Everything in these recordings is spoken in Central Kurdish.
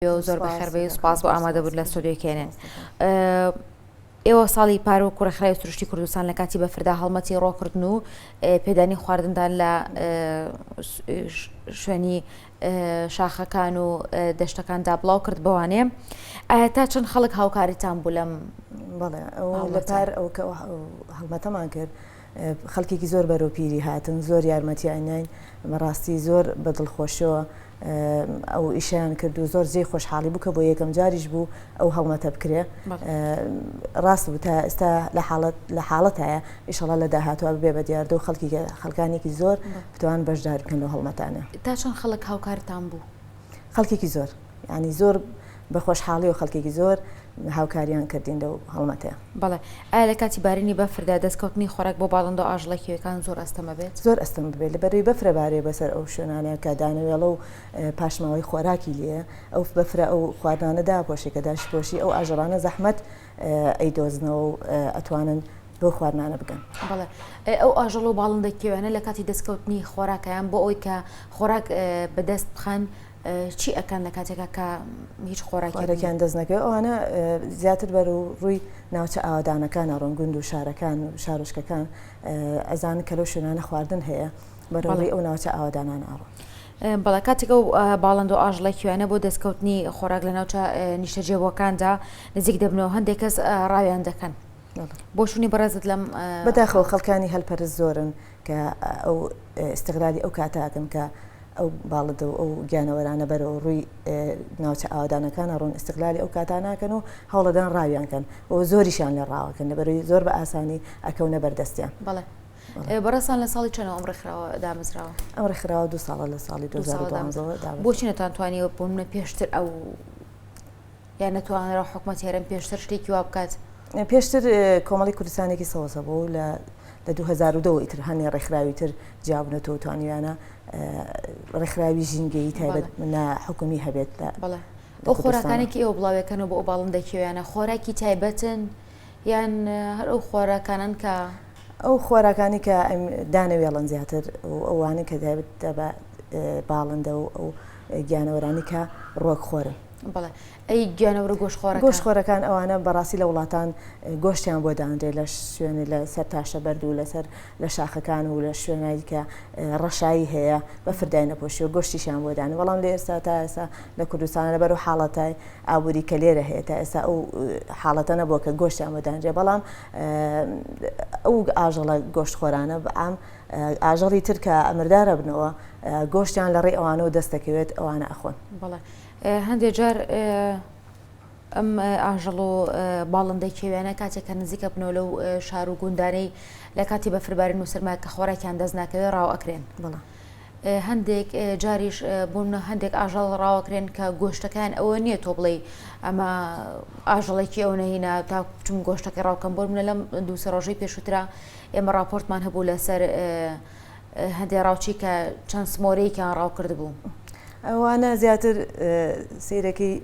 زۆر بەخێربێ سوپاس بۆ ئامادەبوون لە ستۆدیۆکێنن. ئێوە ساڵی پارە و کوڕەخرای سروشتی کوردستان لە کاتی بەفردا هەڵمەتی ڕۆکردن و پێدانی خواردندان لە شوێنی شاخەکان و دەشتەکاندا بڵاو کرد بەوانێ. ئایا تا چەند خەڵک هاوکاریتان بوو لەم؟ بەڵێ لە پار ئەو کە هەڵمەتەمان کرد خەڵکێکی زۆر بەرەوپیری هاتن، زۆر یارمەتیانین، بەڕاستی زۆر بەدڵخۆشەوە ئەو ئیشیان کرد و زۆر جێی خۆشحاڵی بوو کە بۆ یەکەم جاریش بوو ئەو هەڵمەتە بکرێ. ڕاست بوو تا ئێستا لە حاڵەت هەیە ئیشەڵا لە داهاتوە ببێ بە دیاردە و خەڵکانێکی زۆر بتوان بەشدار بکەن لەو هەڵمەتانە. تا چەند خەڵک هاوکارتان بوو؟ خەڵکێکی زۆر، ینی زۆر بە خۆشحاڵی و خەڵکێکی زۆر هاوکاریان کردین لەو هەڵمەتەیە. بەڵێ ئایا لە کاتی بارینی بەفردا دەستکەوتنی خۆراک بۆ باڵندە و ئاژەڵەکیەکان زۆر ئەستەمە بێت؟ زۆر ئەستەم ببێت لەبەرەوەی بەفرە بارێ بەسەر ئەو شوێنانەیە کە دانەوێڵە و پاشماوەی خۆراکی لێە ئەو بەفرە ئەو خواردانە داپۆشێ کە داشپۆشی ئەو ئاژەڵانە زەحمەت ئەیدۆزنەوە و ئەتوانن بۆ خواردانە بگەن. بەڵێ ئەو ئاژەڵ و باڵندەکیوانە لە کاتی دەستکەوتنی خۆراکیان بۆ ئەوی کە خۆراک بەدەست بخەن چی ئەکەن لە کاتێکە کە هیچ خۆراکیان دەست نەکەوێت؟ ئەوانە زیاتر بەر و ڕووی ناوچە ئاوادانەکانە ڕۆنگوند و شارەکان و شارۆچکەکان ئەزانن کە لەو شوێنانە خواردن هەیە بەڕێوەی ئەو ناوچە ئاوادانان ئاڕۆ. بەڵێ کاتێک ئەو باڵند و ئاژەڵەکیوانە بۆ دەستکەوتنی خۆراک لە ناوچە نیشتەجێبووەکاندا نزیک دەبنەوە هەندێک کەس ڕاویان دەکەن. بۆ شوونی بەڕێزت لەم بەداخەوە خەڵکانی هەلپەرست زۆرن کە ئەو استیغلالی ئەو کاتاکەن کە ئەو باڵندە و ئەو گیانەوەرانە بەرەوە ڕووی ناوچە ئاوادانەکانە ڕۆن استیغلالی ئەو کاتاناکەن و هەوڵەدان ڕاویانکەن و زۆریشیان لێ ڕاوەکەن لەبەرەوەی زۆر بە ئاسانی ئەکەونە بەردەستیان. بەڵێ بەڕێستان لە ساڵی چەنەوە ئەم ڕێکخراوە دامەزراوە؟ ئەم ڕێکخراوە 2 ساڵە لە ساڵی 2012 بۆچی نەتوانیوە بۆ منە پێشتر ئەو یان نەتوانرا حکوومەت هێرم پێشتر شتێکی وا بکات؟ پێشتر کۆمەڵی کوردستانێکی سەوەسە بوو لە 2002 ئیتر هەنێ ڕێکخراوی تر جیابنەوە توانیوانە ڕێکخراوی ژینگەیی تایبەت حکومی هەبێت. بەڵێ ئەو خۆراکانێکی ئێوە بڵاوەکەن و بۆ ئەو باڵندەکیوانە خۆراکی تایبەتن یان هەر ئەو خۆراکانن کە ئەو خۆراکانی کە دانەوێڵن زیاتر و ئەوانەی کە دەبێت بە باڵندە و ئەو گیانەوەرانی کە ڕۆک خۆرن. بەڵێ ئەی گیانەوەرە گۆشتخۆرەکان ئەوانە بەڕاستی لە وڵاتان گۆشتیان بۆ دانرێت لە شوێنی لە سەر تاشە بەرد و لەسەر لە شاخەکان و لە شوێنایی کە ڕەشایی هەیە بە فردای نەپۆشی و گۆشتیشیان بۆ دان. بەڵام لە ئێستا تا ئێستا لە کوردستانە لەبەر و حاڵەتای ئابووری کە لێرە هەیە تا ئێستا ئەو حاڵەتە نەبووە کە گۆشتیان بۆ دانرێت. بەڵام ئەو ئاژەڵە گۆشتخۆرانە بەعام ئاژەڵی تر کە ئەمردارە بنەوە گۆشتیان لە ڕێی ئەوانەوە دەست دەکەوێت ئەوانە ئەخۆن. بەڵێ هەندێک جار ئەم ئاژەڵ و باڵندەی کێویانە کاتێککە نزیکە بنەوە لەو شار و گوندانەی لە کاتی بەفربارین و سەرما کە خۆراکیان دەست ناکەوێت ڕاو ئەکرێن. هەندێک جاریش بوون هەندێک ئاژەڵ ڕاوەکرێن کە گۆشتەکان ئەوە نییە تۆ بڵێ ئەمە ئاژەڵێکی ئەو نەهینا تا چون گۆشتەکە ڕاوکەم بۆ منە لەم 2 ڕۆژەی پێشووترا ئێمە راپۆرتمان هەبوو لەسەر هەندێک ڕاوچی کە چەند سمۆرەیەکیان ڕاو کرد بوو. ئەوانە زیاتر سیرەکەی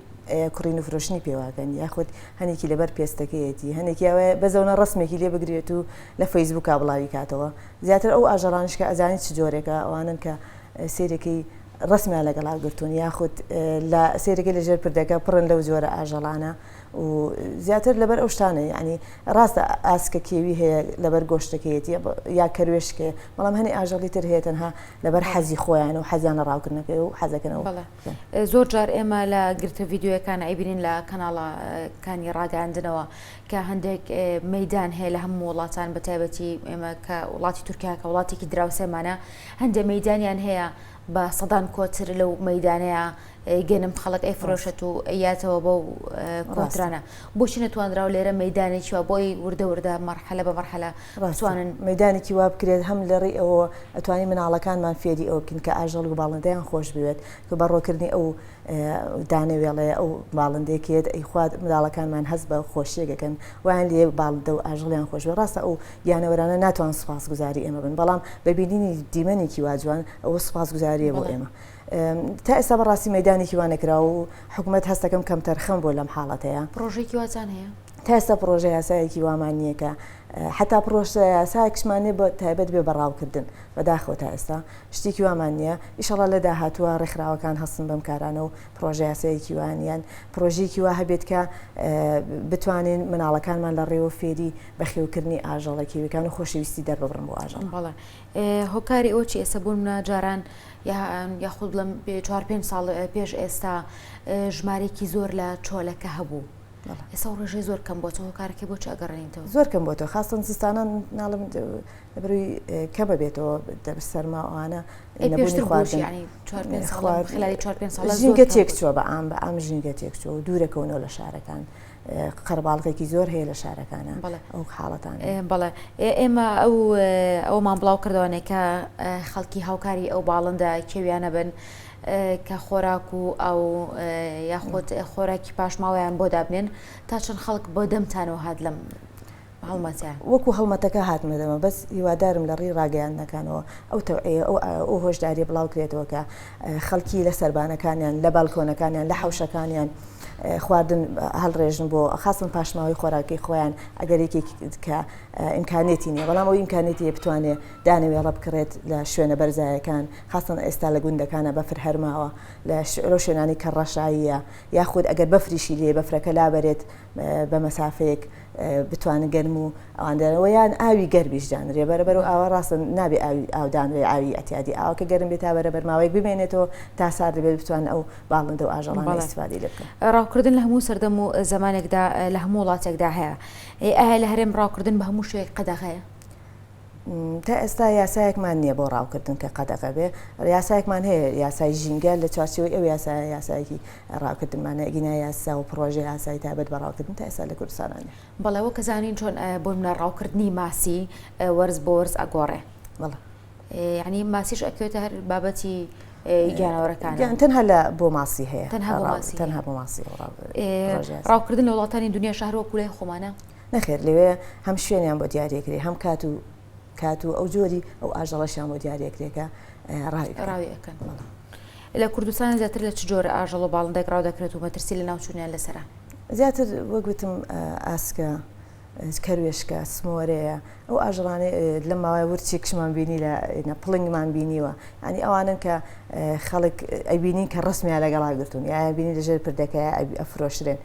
کوڕین و فرۆشتنی پێواکەن یاخود هەنێکی لەبەر پێستەکەیەتی هەنێکیاوە بەزەونە ڕسمێکی لێ بگرێت و لە فەیسبووکا بڵاوی کاتەوە. زیاتر ئەو ئاژەڵانش کە ئەزانیت چ جۆرێکە ئەوانن کە سیرەکەی ڕسمیان لەگەڵا گرتوون یاخود لە سیرەکەی لەژێر پردەکە پڕن لەو جۆرە ئاژەڵانە و زیاتر لەبەر ئەو شتانە ینی ڕاستە ئاسکە کێوی هەیە لەبەر گۆشتەکەیەتی یا کەروێشکێ بەڵام هەنی ئاژەڵی تر هەیە تەنها لەبەر حەزی خۆیان و حەزیانە ڕاوکردنەکەی و حەزەکەنەوە. زۆر جار ئێمە لە گرتە ڤیددیوەکان ئەیبینین لە کەناڵەکانی ڕاگەاندنەوە کە هەندێک مەدان هەیە لە هەموو وڵاتان بە تایبەتی ئێمە کە وڵاتی تورکیا کە وڵاتێکی دراوسێمانە هەندێک مەدانیان هەیە بە سەدان کۆتر لەو مەدانەیە گەنم خەڵک ئەی فرۆشت و ئەیاتەوە بۆ کۆنترانە بۆچی نەتوانراوە لێرە مەدانێکی وە بۆی وردە وردە مەرحەلە بە مەرحەلە ڕاتوانن مەدانێکی وا بکرێت هەم لەڕێی ئەوە ئەتوانی مناڵەکانمان فێری ئەو بکەن کە ئاژەڵ و باڵندەیان خۆش بوێت کە بەڕۆکردنی ئەو دانەوێڵەیە ئەو باڵندێکێت ئەی خوارد منداڵەکانمان هەست بە خۆشیەکەکەن ویان لێ باڵندە و ئاژەڵیان خۆش بێ. ڕاستە ئەو گیانەوەرانە ناتوان سوپاسگوزاری ئێمە بن بەڵام بەبینینی دیمەنێکی واجوان ئەوە سوپاسگوزاریە بۆ ئێمە. تا ئێستا بەڕاستی مەدانێکی وانەکرا و حکوومەت هەستەکەم کەم تەرخەم بۆ لەم حاڵەتەیە. پرۆژێکی واتان هەیە؟ تا ئێستا پرۆژە یاسایەکی وامان نییە کە حتا پرۆژە یاسایەکشمانێ بە تایبەت بێ بەڕاوکردن بەداخەوە تا ئێستا شتێکی وامان نییە ئیشەڵا لە داهاتووە ڕێکخراوەکان هەستن بەم کارانە و پرۆژە یاسایەکی وانیان پرۆژێکی وا هەبێت کە بتوانین مناڵەکانمان لە ڕێوە فێری بەخێوکردنی ئاژەڵەکیەکان و خۆشەویستی دەرببڕن بۆ ئاژەڵ. بەڵێ هۆکاری ئەو چی ئێستا بوون جاران یاخود بڵم 4-5 ساڵ پێش ئێستا ژمارێکی زۆر لە چۆلەکە هەبوو. ئێستا ڕێژەی زۆر کەم بۆ هۆکارەکە بۆ چ ئەگەڕێنیتەوە؟ زۆر کەم بۆتەوە خاستن زستانان ناڵم بروی کەمە بێتەوە سەرما ئەوانە نەبوونی خواردن ژینگە تێک چووە بە ئام ژینگە تێک چوە و دوورەکەونەوە لە شارەکان قەرباڵغێکی زۆر هەیە لە شارەکانە ئەو حاڵەتان. بەڵێ ئێمە ئەومان بڵاو کردوانێک کە خەڵکی هاوکاری ئەو باڵندە کێویانە بن کە خۆراک و ئەو یاخود خۆراکی پاشماوەیان بۆ دابنێن تا چەند خەڵک بۆ دەمتانەوە هات لەم هەڵمەتە وەکو هەڵمەتەکە هاتمەدەمە بەس هیوادارم لە ڕێی ڕاگەیاندنەکانەوە ئەو تەوعەیە ئەو هۆشداری بڵاو کرێتەوە کە خەڵکی لە سەربانەکانیان لە باڵکۆنەکانیان لە حەوشەکانیان خواردن هەڵڕێژن بۆ خاصن پاشماوەی خۆراکی خۆیان ئەگەر یەکێک کە ئیمکانێتی نییە بەڵام ئەو ئیمکانێتی بتوانێت دانەوێڵە بکرێت لە شوێنە بەرزایەکان خاصن ئێستا لە گوندەکانە بەفر هەرماوە لە شوێنانی کە ڕەشاییە یاخود ئەگەر بەفریشی لێ بەفرەکە لابەرێت بە مەسافەیەک بتوانن گەرم و ئەوانەوە یان ئاوی گەرمیشدان ڕێبەرەبەر و ئاوە ڕاستن نابێ ئاودانوێ ئاوی ئەتیادی ئاوکە گەرم بێت تا بەرەبەر ماوەیەک بمێنێتەوە تا سار دەبێت بتوان ئەو باڵندە و ئاژەڵان ئیسفادی لێ بکەن. ڕاوکردن لە هەموو سەردەم و زمانێکدا لە هەموو وڵاتێکدا هەیە ئایا لە هەرێم ڕاوکردن بە هەموو شوێک قەدەغەیە؟ تا ئێستا یاسایەکمان نییە بۆ ڕاوکردن کە قەدەغە بێ یاسایەکمان هەیە یاسای ژینگە لە چوارچەوەی ئەو یاسایەکی ڕاوکردنمانە ئەگینا یاسا و پرۆژە یاسای تایبەت بە ڕاوکردن تا ئێستا لە کوردستانانە. بەڵێەوە کە زانین چۆن بۆ منە ڕاوکردنی ماسی وەرز بۆ وەرز ئەگۆڕێ یعنی ماسیش ئەکەوێتە هەر بابەتی گیانەوەرەکان تەنها لە بۆ ماسی هەیە تەنها بۆ ماسی ڕاوکردن لە وڵاتانی دنیا شارەوە پولای خۆمانە نەخێر لەوێ هەم شوێنیان بۆ دیارێکرێ هەم کات و ئەو جۆری ئەو ئاژەڵەشیان بۆ دیارێکرێکە ڕاویەکەن. لە کوردستان زیاتر لە چ جۆرە ئاژەڵ و باڵندێک ڕاو دەکرێت و مەترسی لە ناوچوونیان لەسەرە؟ زیاتر وەگوتم ئاسکە کەروێشکە سمۆرەیە ئەو ئاژەڵانێ لە ماوەی ورچی کشمان بینی لە پڵنگمان بینیوە ینی ئەوانن کە خەڵک ئەبینین کە ڕسمیان لەگەڵا گرتوون یا بینی لەژێر پردەکەی ئەفرۆشرێن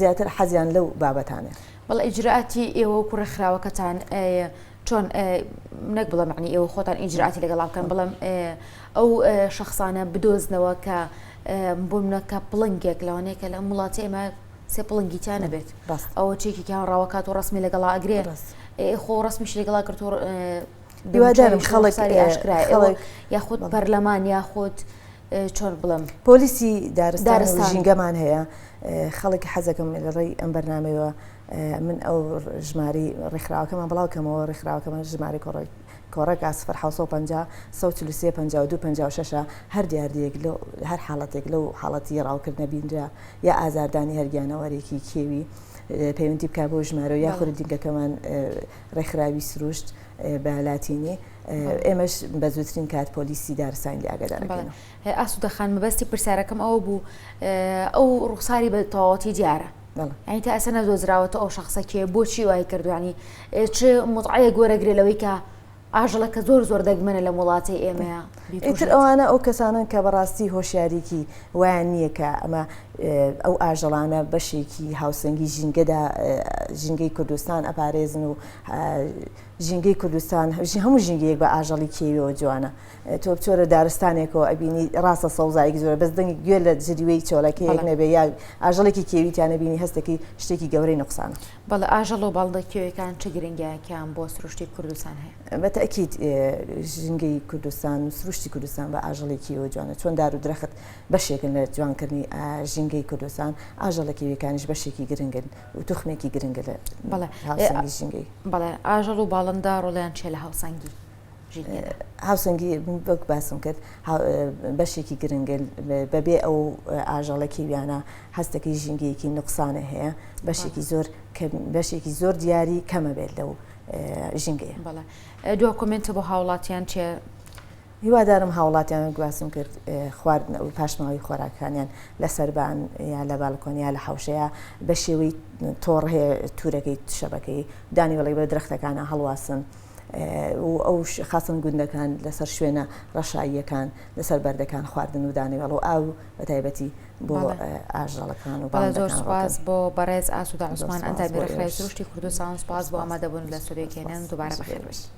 زیاتر حەزیان لەو بابەتانێ. بەڵێ ئیجرعاتی ئێوە و کوڕەخراوەکەتان چۆن نەک بڵێم معنی ئێوە خۆتان ئیجرعاتی لەگەڵا بکەن بڵێم ئەو شەخصانە بدۆزنەوە کە بۆ منەکە پڵنگێک لەوانەیە کە لە وڵاتی ئێمە سێ پڵنگیتیانە بێت ئەوە چێکیان ڕاوەکات و ڕسمی لەگەڵا ئەگرێ خۆ ڕسمیش لەگەڵا کرد دیوادارم خەڵک یاخود پەرلەمان یاخود چۆن بڵێم پۆلیسی دارستان ژینگەمان هەیە خەڵک حەزەکەم لە ڕێی ئەم بەرنامەوە من ئەو ژماری ڕێکخراوەکەمان بڵاوکەمەوە ڕێکخراوەکەمان ژماری کۆڕێک ئاسفەر 1950 هەر دیاردەیەک هەر حاڵەتێک لەو حاڵەتی ڕاوکردنە بینرا یا ئازاردانی هەرگیانەوەرێکی کێوی پەیوەندی بکە بۆ ژمارە و یاخود دیگەکەمان ڕێکخراوی سروشت بە لاتینی ئێمەش بە زووترین کات پۆلیسی دارستانی ئاگادارەکەن. ئاسوودەخان مەبەستی پرسیارەکەم ئەوە بوو ئەو ڕوخساری بە تەواوەتی دیارە ینی تا ئەسە نەدۆزراوەتە ئەو شخصەکێ بۆچی وای کردوانی چ مطعەیە گۆرەگرێ لەوەی کە ئاژەڵەکە زۆر دەگمەنە لە وڵاتی ئێمەیە ئیتر ئەوانە ئەو کەسانن کە بەڕاستی هۆشیاریکی وایان نییە کە ئەمە ئەو ئاژەڵانە بەشێکی هاوسەنگی ژینگەدا ژینگەی کوردستان ئەپارێزن و ژینگەی کوردستان هەموو ژینگەیەک بە ئاژەڵی کێویەوە جوانە تۆ بچۆرە دارستانێکەوە ئەبینی ڕاستە سەوزایەکی زۆر بەس دەنگی گوێ لە جدیوەی چۆلەکەیەک نەبێ یا ئاژەڵێکی کێویتیانە بینی هەستێکی شتێکی گەورەی نقصانە. بەڵێ ئاژەڵ و باڵندە کێویەکان چه گرنگیان بۆ سروشتی کوردستان هەیە؟ بەتەکید ژینگەی کوردستان و سروشتی کوردستان بە ئاژەڵی کێویەوە جوانە چۆن دار و درەخت بەشێکن لە جوانکردنی ژینگەی کوردستان ئاژەڵە کێویەکانیش بەشێکی گرنگن و توخمێکی گرنگە لە هاوسەنگی ژینگەی. بەڵێ ئاژەڵ و باڵندە ڕۆڵیان چێ لە هاوسەنگی؟ هاوسەنگی بەک باسم کرد بەشێکی گرنگل بەبێ ئەو ئاژەڵە کێویانە هەستەکەی ژینگەیەکی نقصانە هەیە بەشێکی زۆر دیاری کەمە بێت لەو ژینگەیە. بەڵێ دو کۆمنتە بۆ هاوڵاتیان چێ هیوادارم هاوڵاتیان گواسم کرد خواردن و پاشماوی خۆراکانیان لە سەربان یا لە باڵکۆن یا لە حوشەیە بە شێوەی تۆڕ هەیە تورەکەی شەبەکەی دانیوەڵی بە درەختەکانە هەڵواسن و ئەو خاصن گوندەکان لەسەر شوێنە ڕەشاییەکان لەسەر بەردەکان خواردن و دانیوەڵ و ئاو بە تایبەتی بۆ ئاژەڵەکان و زۆر سپاس بۆ بەڕێز ئاسوودا عوسمان ئەنتەمی ڕێکخراوی سروشتی کوردستان سپاس بۆ ئامادەبوون لە سوورێکێنان دووبارە بەخێر بێت.